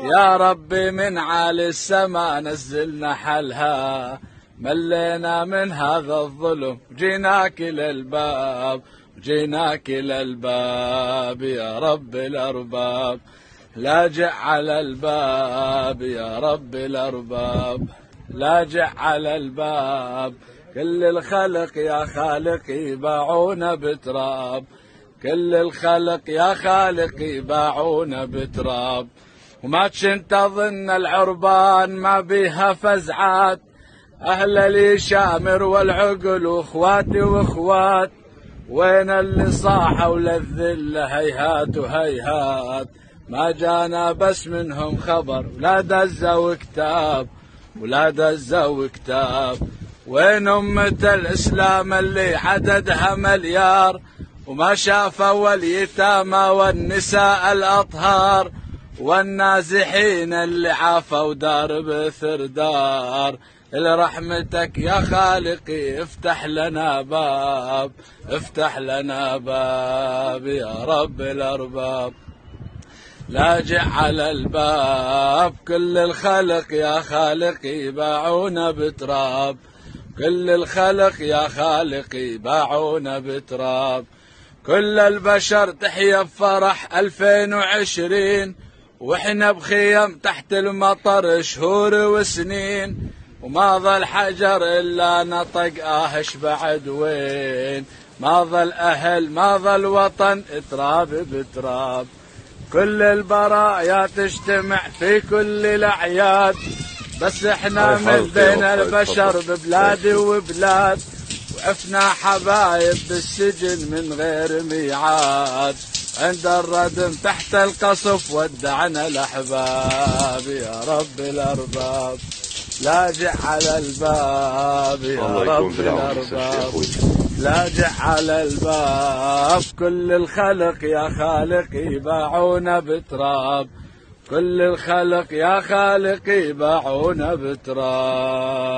يا ربي من عالي السما نزلنا حلها، ملينا من هذا الظلم جيناك للباب، جيناك للباب يا رب الأرباب، لاجع على الباب يا رب الأرباب، لاجع على الباب. كل الخلق يا خالقي باعونا بتراب، كل الخلق يا خالقي باعونا بتراب. وما كنت أظن العربان ما بيها فزعات، أهل لي شامر والعقل واخواتي واخوات، وين اللي صاحوا للذلة هيهات وهيهات. ما جانا بس منهم خبر ولا دزة وكتاب، ولا دزة وكتاب. وين أمة الإسلام اللي عددها مليار، وما شافوا اليتامى والنساء الأطهار، والنازحين اللي عافوا دار بثر دار. لرحمتك يا خالقي افتح لنا باب، افتح لنا باب يا رب الأرباب، لاجع على الباب. كل الخلق يا خالقي باعونا بتراب، كل الخلق يا خالقي باعونا بتراب. كل البشر تحيا بفرح 2020، واحنا بخيم تحت المطر شهور وسنين، وما ظل حجر الا نطق اهش بعد وين. ما ظل اهل ما ظل وطن تراب بتراب. كل البرايا تجتمع في كل الاعياد، بس احنا من بين البشر ببلاد وبلاد، وعفنا حبايب بالسجن من غير ميعاد. عند الردم تحت القصف ودعنا الأحباب يا رب الأرباب، لاجع على الباب يا رب الأرباب، لاجع على الباب. كل الخلق يا خالقي باعونا بتراب، كل الخلق يا خالقي باعونا بتراب.